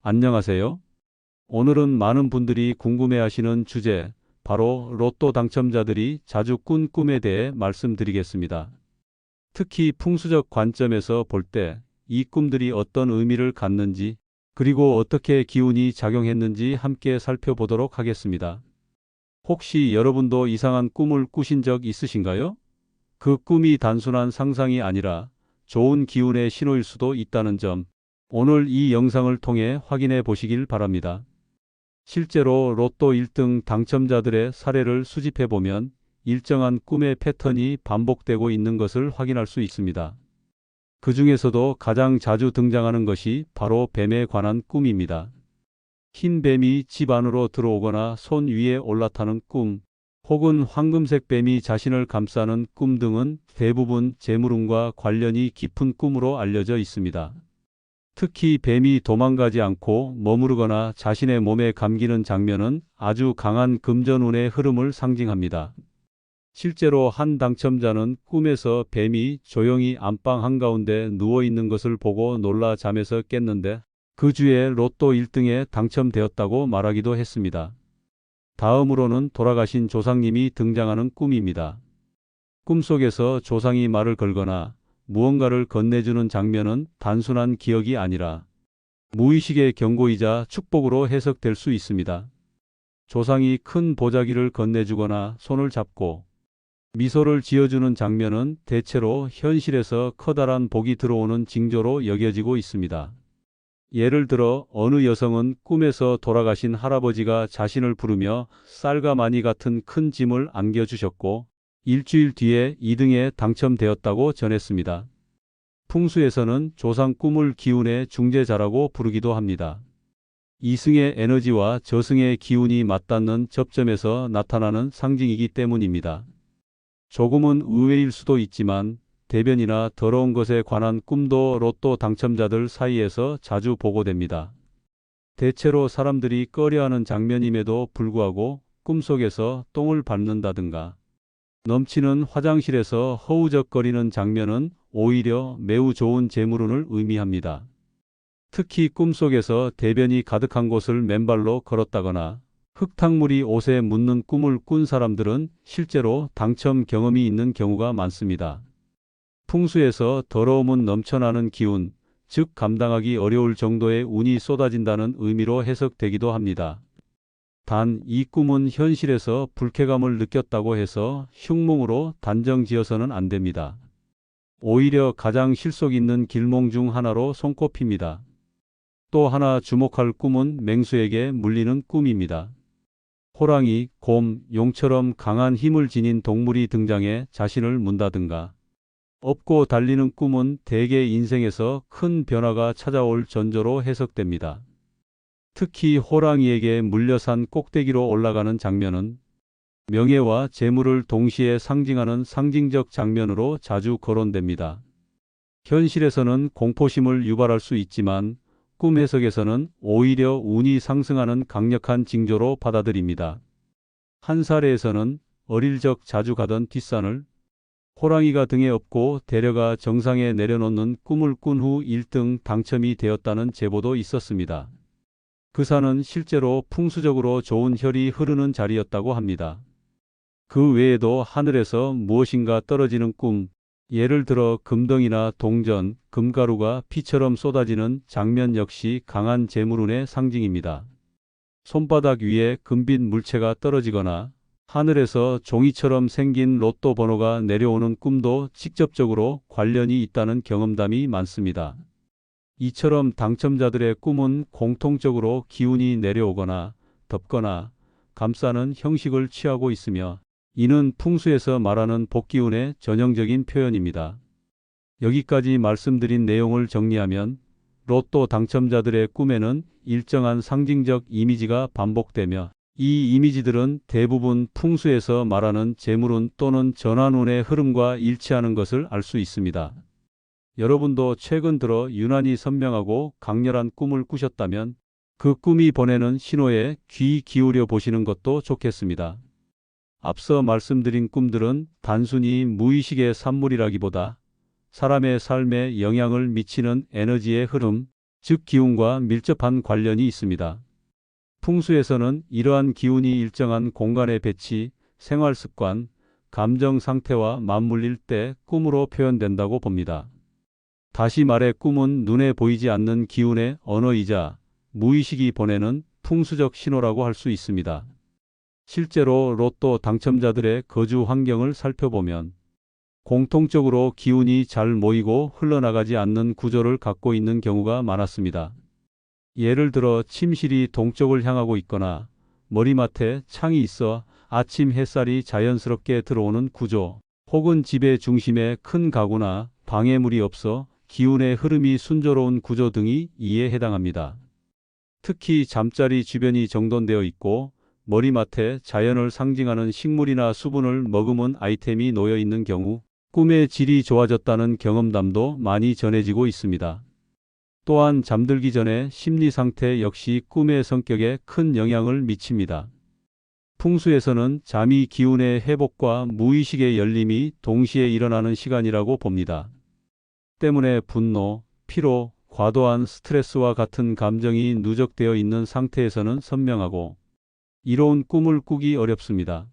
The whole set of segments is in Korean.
안녕하세요. 오늘은 많은 분들이 궁금해하시는 주제, 바로 로또 당첨자들이 자주 꾼 꿈에 대해 말씀드리겠습니다. 특히 풍수적 관점에서 볼 때 이 꿈들이 어떤 의미를 갖는지, 그리고 어떻게 기운이 작용했는지 함께 살펴보도록 하겠습니다. 혹시 여러분도 이상한 꿈을 꾸신 적 있으신가요? 그 꿈이 단순한 상상이 아니라 좋은 기운의 신호일 수도 있다는 점, 오늘 이 영상을 통해 확인해 보시길 바랍니다. 실제로 로또 1등 당첨자들의 사례를 수집해 보면 일정한 꿈의 패턴이 반복되고 있는 것을 확인할 수 있습니다. 그 중에서도 가장 자주 등장하는 것이 바로 뱀에 관한 꿈입니다. 흰 뱀이 집 안으로 들어오거나 손 위에 올라타는 꿈, 혹은 황금색 뱀이 자신을 감싸는 꿈 등은 대부분 재물운과 관련이 깊은 꿈으로 알려져 있습니다. 특히 뱀이 도망가지 않고 머무르거나 자신의 몸에 감기는 장면은 아주 강한 금전운의 흐름을 상징합니다. 실제로 한 당첨자는 꿈에서 뱀이 조용히 안방 한가운데 누워있는 것을 보고 놀라 잠에서 깼는데 그 주에 로또 1등에 당첨되었다고 말하기도 했습니다. 다음으로는 돌아가신 조상님이 등장하는 꿈입니다. 꿈속에서 조상이 말을 걸거나 무언가를 건네주는 장면은 단순한 기억이 아니라 무의식의 경고이자 축복으로 해석될 수 있습니다. 조상이 큰 보자기를 건네주거나 손을 잡고 미소를 지어주는 장면은 대체로 현실에서 커다란 복이 들어오는 징조로 여겨지고 있습니다. 예를 들어 어느 여성은 꿈에서 돌아가신 할아버지가 자신을 부르며 쌀과 마니 같은 큰 짐을 안겨주셨고 일주일 뒤에 2등에 당첨되었다고 전했습니다. 풍수에서는 조상 꿈을 기운의 중재자라고 부르기도 합니다. 이승의 에너지와 저승의 기운이 맞닿는 접점에서 나타나는 상징이기 때문입니다. 조금은 의외일 수도 있지만 대변이나 더러운 것에 관한 꿈도 로또 당첨자들 사이에서 자주 보고됩니다. 대체로 사람들이 꺼려하는 장면임에도 불구하고 꿈속에서 똥을 밟는다든가 넘치는 화장실에서 허우적거리는 장면은 오히려 매우 좋은 재물운을 의미합니다. 특히 꿈속에서 대변이 가득한 곳을 맨발로 걸었다거나 흙탕물이 옷에 묻는 꿈을 꾼 사람들은 실제로 당첨 경험이 있는 경우가 많습니다. 풍수에서 더러움은 넘쳐나는 기운, 즉 감당하기 어려울 정도의 운이 쏟아진다는 의미로 해석되기도 합니다. 단 이 꿈은 현실에서 불쾌감을 느꼈다고 해서 흉몽으로 단정 지어서는 안 됩니다. 오히려 가장 실속 있는 길몽 중 하나로 손꼽힙니다. 또 하나 주목할 꿈은 맹수에게 물리는 꿈입니다. 호랑이, 곰, 용처럼 강한 힘을 지닌 동물이 등장해 자신을 문다든가 업고 달리는 꿈은 대개 인생에서 큰 변화가 찾아올 전조로 해석됩니다. 특히 호랑이에게 물려 산 꼭대기로 올라가는 장면은 명예와 재물을 동시에 상징하는 상징적 장면으로 자주 거론됩니다. 현실에서는 공포심을 유발할 수 있지만 꿈 해석에서는 오히려 운이 상승하는 강력한 징조로 받아들입니다. 한 사례에서는 어릴 적 자주 가던 뒷산을 호랑이가 등에 업고 데려가 정상에 내려놓는 꿈을 꾼 후 1등 당첨이 되었다는 제보도 있었습니다. 그 산은 실제로 풍수적으로 좋은 혈이 흐르는 자리였다고 합니다. 그 외에도 하늘에서 무엇인가 떨어지는 꿈, 예를 들어 금덩이나 동전, 금가루가 피처럼 쏟아지는 장면 역시 강한 재물운의 상징입니다. 손바닥 위에 금빛 물체가 떨어지거나 하늘에서 종이처럼 생긴 로또 번호가 내려오는 꿈도 직접적으로 관련이 있다는 경험담이 많습니다. 이처럼 당첨자들의 꿈은 공통적으로 기운이 내려오거나 덮거나 감싸는 형식을 취하고 있으며 이는 풍수에서 말하는 복기운의 전형적인 표현입니다. 여기까지 말씀드린 내용을 정리하면 로또 당첨자들의 꿈에는 일정한 상징적 이미지가 반복되며 이 이미지들은 대부분 풍수에서 말하는 재물운 또는 전환운의 흐름과 일치하는 것을 알 수 있습니다. 여러분도 최근 들어 유난히 선명하고 강렬한 꿈을 꾸셨다면 그 꿈이 보내는 신호에 귀 기울여 보시는 것도 좋겠습니다. 앞서 말씀드린 꿈들은 단순히 무의식의 산물이라기보다 사람의 삶에 영향을 미치는 에너지의 흐름, 즉 기운과 밀접한 관련이 있습니다. 풍수에서는 이러한 기운이 일정한 공간의 배치, 생활 습관, 감정 상태와 맞물릴 때 꿈으로 표현된다고 봅니다. 다시 말해 꿈은 눈에 보이지 않는 기운의 언어이자 무의식이 보내는 풍수적 신호라고 할 수 있습니다. 실제로 로또 당첨자들의 거주 환경을 살펴보면 공통적으로 기운이 잘 모이고 흘러나가지 않는 구조를 갖고 있는 경우가 많았습니다. 예를 들어 침실이 동쪽을 향하고 있거나 머리맡에 창이 있어 아침 햇살이 자연스럽게 들어오는 구조, 혹은 집의 중심에 큰 가구나 방해물이 없어 기운의 흐름이 순조로운 구조 등이 이에 해당합니다. 특히 잠자리 주변이 정돈되어 있고 머리맡에 자연을 상징하는 식물이나 수분을 머금은 아이템이 놓여 있는 경우 꿈의 질이 좋아졌다는 경험담도 많이 전해지고 있습니다. 또한 잠들기 전에 심리 상태 역시 꿈의 성격에 큰 영향을 미칩니다. 풍수에서는 잠이 기운의 회복과 무의식의 열림이 동시에 일어나는 시간이라고 봅니다. 때문에 분노, 피로, 과도한 스트레스와 같은 감정이 누적되어 있는 상태에서는 선명하고 이로운 꿈을 꾸기 어렵습니다.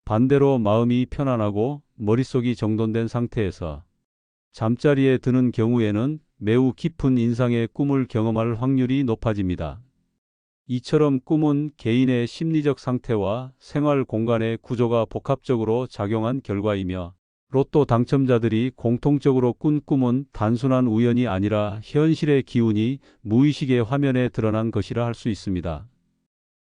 반대로 마음이 편안하고 머릿속이 정돈된 상태에서 잠자리에 드는 경우에는 매우 깊은 인상의 꿈을 경험할 확률이 높아집니다. 이처럼 꿈은 개인의 심리적 상태와 생활 공간의 구조가 복합적으로 작용한 결과이며 로또 당첨자들이 공통적으로 꾼 꿈은 단순한 우연이 아니라 현실의 기운이 무의식의 화면에 드러난 것이라 할 수 있습니다.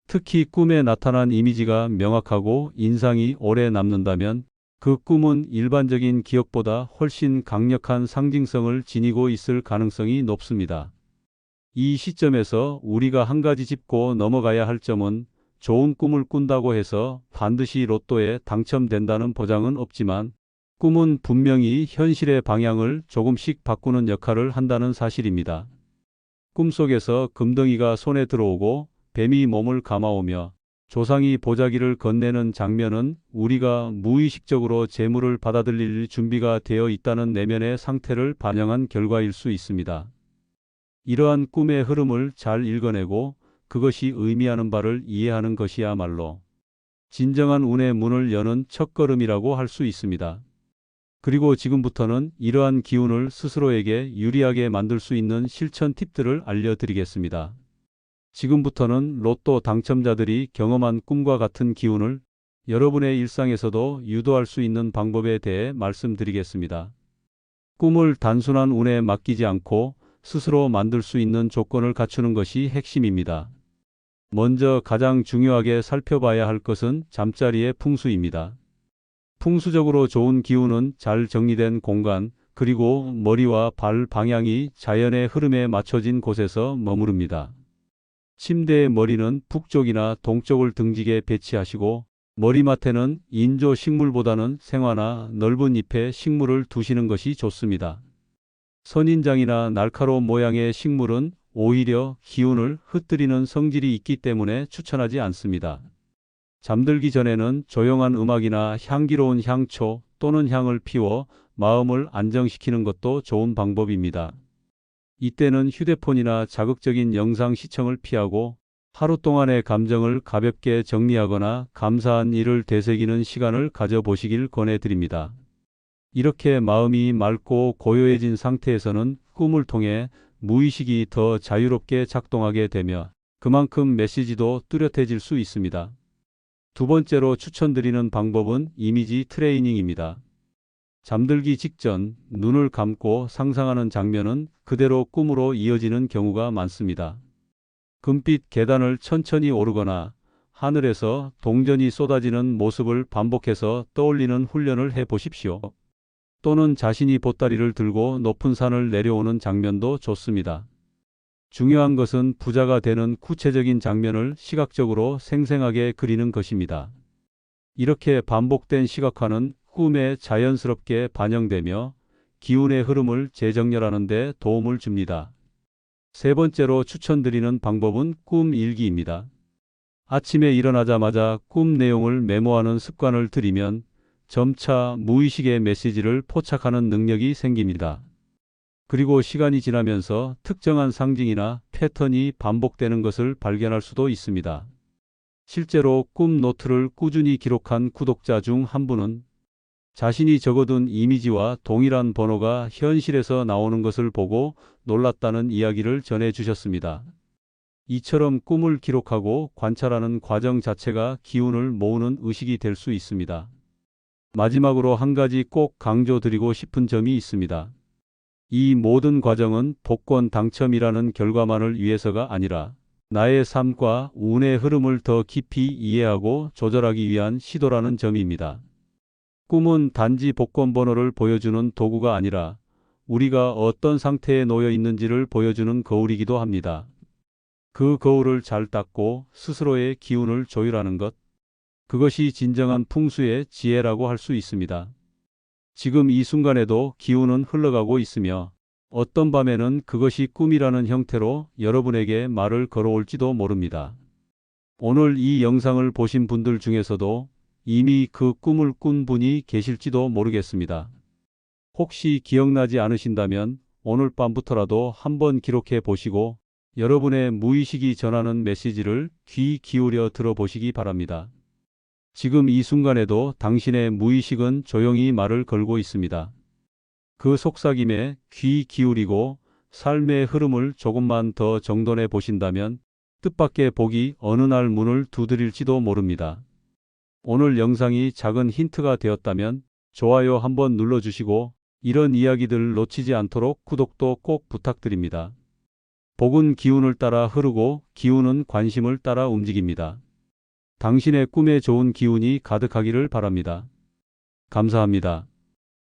특히 꿈에 나타난 이미지가 명확하고 인상이 오래 남는다면 그 꿈은 일반적인 기억보다 훨씬 강력한 상징성을 지니고 있을 가능성이 높습니다. 이 시점에서 우리가 한 가지 짚고 넘어가야 할 점은 좋은 꿈을 꾼다고 해서 반드시 로또에 당첨된다는 보장은 없지만 꿈은 분명히 현실의 방향을 조금씩 바꾸는 역할을 한다는 사실입니다. 꿈속에서 금덩이가 손에 들어오고 뱀이 몸을 감아오며 조상이 보자기를 건네는 장면은 우리가 무의식적으로 재물을 받아들일 준비가 되어 있다는 내면의 상태를 반영한 결과일 수 있습니다. 이러한 꿈의 흐름을 잘 읽어내고 그것이 의미하는 바를 이해하는 것이야말로 진정한 운의 문을 여는 첫걸음이라고 할 수 있습니다. 그리고 지금부터는 이러한 기운을 스스로에게 유리하게 만들 수 있는 실천 팁들을 알려드리겠습니다. 지금부터는 로또 당첨자들이 경험한 꿈과 같은 기운을 여러분의 일상에서도 유도할 수 있는 방법에 대해 말씀드리겠습니다. 꿈을 단순한 운에 맡기지 않고 스스로 만들 수 있는 조건을 갖추는 것이 핵심입니다. 먼저 가장 중요하게 살펴봐야 할 것은 잠자리의 풍수입니다. 풍수적으로 좋은 기운은 잘 정리된 공간, 그리고 머리와 발 방향이 자연의 흐름에 맞춰진 곳에서 머무릅니다. 침대의 머리는 북쪽이나 동쪽을 등지게 배치하시고 머리맡에는 인조 식물보다는 생화나 넓은 잎의 식물을 두시는 것이 좋습니다. 선인장이나 날카로운 모양의 식물은 오히려 기운을 흩뜨리는 성질이 있기 때문에 추천하지 않습니다. 잠들기 전에는 조용한 음악이나 향기로운 향초 또는 향을 피워 마음을 안정시키는 것도 좋은 방법입니다. 이때는 휴대폰이나 자극적인 영상 시청을 피하고 하루 동안의 감정을 가볍게 정리하거나 감사한 일을 되새기는 시간을 가져보시길 권해드립니다. 이렇게 마음이 맑고 고요해진 상태에서는 꿈을 통해 무의식이 더 자유롭게 작동하게 되며 그만큼 메시지도 뚜렷해질 수 있습니다. 두 번째로 추천드리는 방법은 이미지 트레이닝입니다. 잠들기 직전 눈을 감고 상상하는 장면은 그대로 꿈으로 이어지는 경우가 많습니다. 금빛 계단을 천천히 오르거나 하늘에서 동전이 쏟아지는 모습을 반복해서 떠올리는 훈련을 해 보십시오. 또는 자신이 보따리를 들고 높은 산을 내려오는 장면도 좋습니다. 중요한 것은 부자가 되는 구체적인 장면을 시각적으로 생생하게 그리는 것입니다. 이렇게 반복된 시각화는 꿈에 자연스럽게 반영되며 기운의 흐름을 재정렬하는 데 도움을 줍니다. 세 번째로 추천드리는 방법은 꿈 일기입니다. 아침에 일어나자마자 꿈 내용을 메모하는 습관을 들이면 점차 무의식의 메시지를 포착하는 능력이 생깁니다. 그리고 시간이 지나면서 특정한 상징이나 패턴이 반복되는 것을 발견할 수도 있습니다. 실제로 꿈 노트를 꾸준히 기록한 구독자 중 한 분은 자신이 적어둔 이미지와 동일한 번호가 현실에서 나오는 것을 보고 놀랐다는 이야기를 전해 주셨습니다. 이처럼 꿈을 기록하고 관찰하는 과정 자체가 기운을 모으는 의식이 될 수 있습니다. 마지막으로 한 가지 꼭 강조드리고 싶은 점이 있습니다. 이 모든 과정은 복권 당첨이라는 결과만을 위해서가 아니라 나의 삶과 운의 흐름을 더 깊이 이해하고 조절하기 위한 시도라는 점입니다. 꿈은 단지 복권 번호를 보여주는 도구가 아니라 우리가 어떤 상태에 놓여 있는지를 보여주는 거울이기도 합니다. 그 거울을 잘 닦고 스스로의 기운을 조율하는 것, 그것이 진정한 풍수의 지혜라고 할 수 있습니다. 지금 이 순간에도 기운은 흘러가고 있으며 어떤 밤에는 그것이 꿈이라는 형태로 여러분에게 말을 걸어올지도 모릅니다. 오늘 이 영상을 보신 분들 중에서도 이미 그 꿈을 꾼 분이 계실지도 모르겠습니다. 혹시 기억나지 않으신다면 오늘 밤부터라도 한번 기록해 보시고 여러분의 무의식이 전하는 메시지를 귀 기울여 들어보시기 바랍니다. 지금 이 순간에도 당신의 무의식은 조용히 말을 걸고 있습니다. 그 속삭임에 귀 기울이고 삶의 흐름을 조금만 더 정돈해 보신다면 뜻밖의 복이 어느 날 문을 두드릴지도 모릅니다. 오늘 영상이 작은 힌트가 되었다면 좋아요 한번 눌러주시고 이런 이야기들 놓치지 않도록 구독도 꼭 부탁드립니다. 복은 기운을 따라 흐르고 기운은 관심을 따라 움직입니다. 당신의 꿈에 좋은 기운이 가득하기를 바랍니다. 감사합니다.